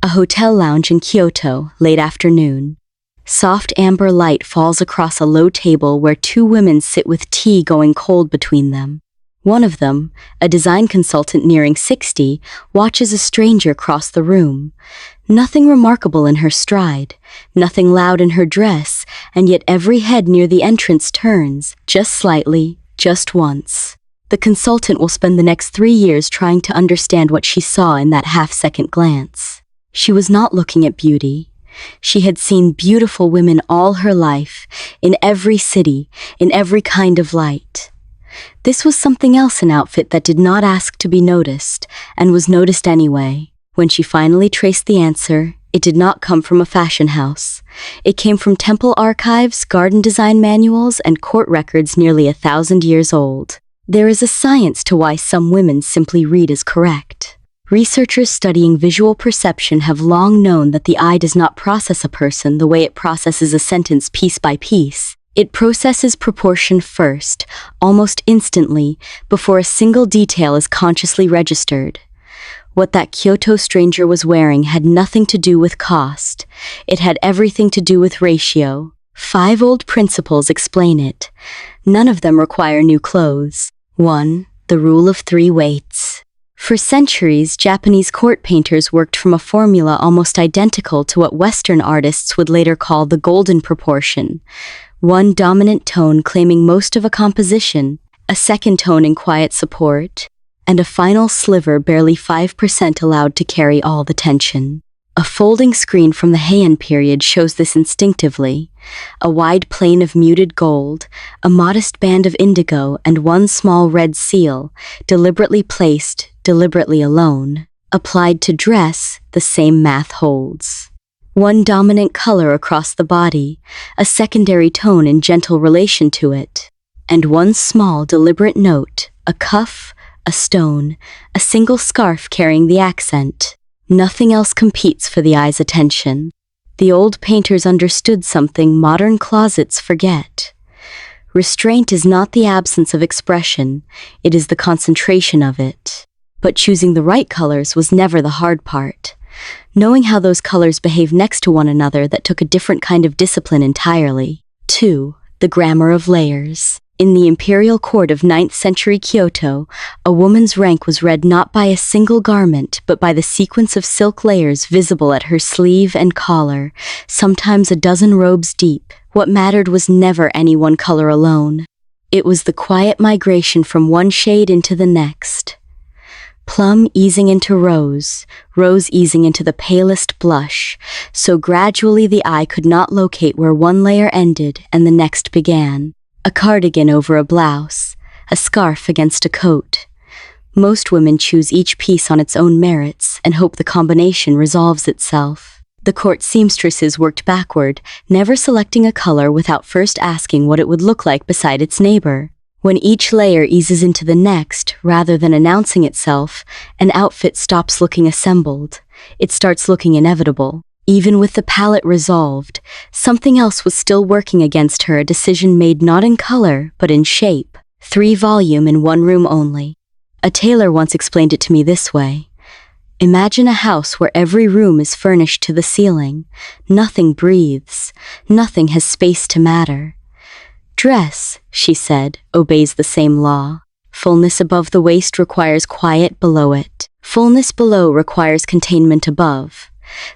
A hotel lounge in Kyoto, late afternoon. Soft amber light falls across a low table where two women sit with tea going cold between them. One of them, a design consultant nearing 60, watches a stranger cross the room. Nothing remarkable in her stride, nothing loud in her dress, and yet every head near the entrance turns, just slightly, just once. The consultant will spend the next 3 years trying to understand what she saw in that half-second glance. She was not looking at beauty. She had seen beautiful women all her life, in every city, in every kind of light. This was something else, an outfit that did not ask to be noticed, and was noticed anyway. When she finally traced the answer, it did not come from a fashion house. It came from temple archives, garden design manuals, and court records nearly 1,000 years old. There is a science to why some women simply read as correct. Researchers studying visual perception have long known that the eye does not process a person the way it processes a sentence piece by piece. It processes proportion first, almost instantly, before a single detail is consciously registered. What that Kyoto stranger was wearing had nothing to do with cost. It had everything to do with ratio. 5 old principles explain it. None of them require new clothes. 1. The rule of 3 weights. For centuries, Japanese court painters worked from a formula almost identical to what Western artists would later call the golden proportion. 1 dominant tone claiming most of a composition, a second tone in quiet support, and a final sliver barely 5% allowed to carry all the tension. A folding screen from the Heian period shows this instinctively. A wide plane of muted gold, a modest band of indigo, and 1 small red seal, deliberately placed, deliberately alone. Applied to dress, the same math holds. 1 dominant color across the body, a secondary tone in gentle relation to it, and 1 small deliberate note, a cuff, a stone, a single scarf carrying the accent. Nothing else competes for the eye's attention. The old painters understood something modern closets forget. Restraint is not the absence of expression, it is the concentration of it. But choosing the right colors was never the hard part. Knowing how those colors behave next to one another that took a different kind of discipline entirely. 2. The grammar of layers. In the imperial court of 9th century Kyoto, a woman's rank was read not by a single garment, but by the sequence of silk layers visible at her sleeve and collar, sometimes a dozen robes deep. What mattered was never any one color alone. It was the quiet migration from one shade into the next. Plum easing into rose, rose easing into the palest blush, so gradually the eye could not locate where one layer ended and the next began. A cardigan over a blouse, a scarf against a coat. Most women choose each piece on its own merits and hope the combination resolves itself. The court seamstresses worked backward, never selecting a color without first asking what it would look like beside its neighbor. When each layer eases into the next, rather than announcing itself, an outfit stops looking assembled. It starts looking inevitable. Even with the palette resolved, something else was still working against her, a decision made not in color, but in shape. 3 volume in 1 room only. A tailor once explained it to me this way. Imagine a house where every room is furnished to the ceiling. Nothing breathes. Nothing has space to matter. Dress, she said, obeys the same law. Fullness above the waist requires quiet below it. Fullness below requires containment above.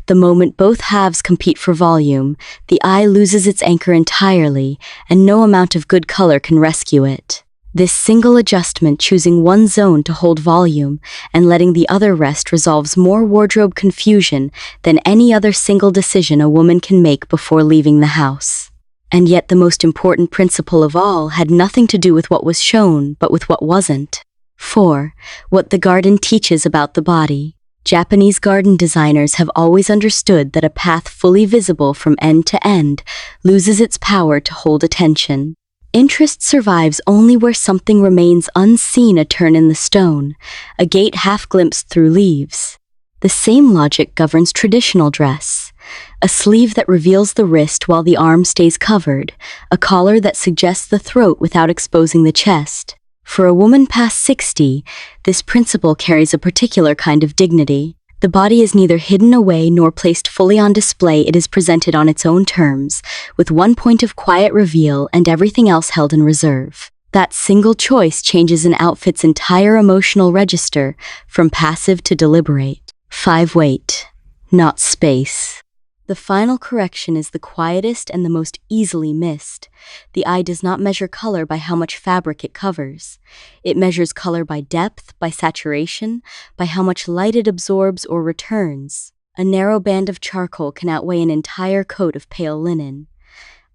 The moment both halves compete for volume, the eye loses its anchor entirely, and no amount of good color can rescue it. This single adjustment, choosing one zone to hold volume and letting the other rest, resolves more wardrobe confusion than any other single decision a woman can make before leaving the house. And yet the most important principle of all had nothing to do with what was shown, but with what wasn't. 4. What the garden teaches about the body. Japanese garden designers have always understood that a path fully visible from end to end loses its power to hold attention. Interest survives only where something remains unseen, a turn in the stone, a gate half glimpsed through leaves. The same logic governs traditional dress. A sleeve that reveals the wrist while the arm stays covered, a collar that suggests the throat without exposing the chest. For a woman past 60, this principle carries a particular kind of dignity. The body is neither hidden away nor placed fully on display. It is presented on its own terms, with one point of quiet reveal and everything else held in reserve. That single choice changes an outfit's entire emotional register, from passive to deliberate. 5. Weight, not space. The final correction is the quietest and the most easily missed. The eye does not measure color by how much fabric it covers. It measures color by depth, by saturation, by how much light it absorbs or returns. A narrow band of charcoal can outweigh an entire coat of pale linen.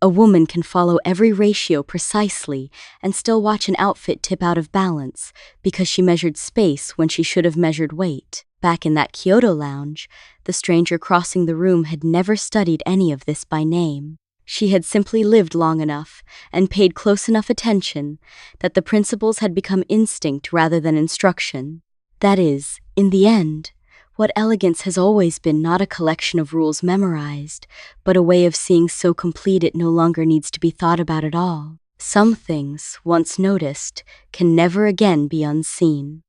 A woman can follow every ratio precisely and still watch an outfit tip out of balance because she measured space when she should have measured weight. Back in that Kyoto lounge, the stranger crossing the room had never studied any of this by name. She had simply lived long enough and paid close enough attention that the principles had become instinct rather than instruction. That is, in the end, what elegance has always been: not a collection of rules memorized, but a way of seeing so complete it no longer needs to be thought about at all. Some things, once noticed, can never again be unseen.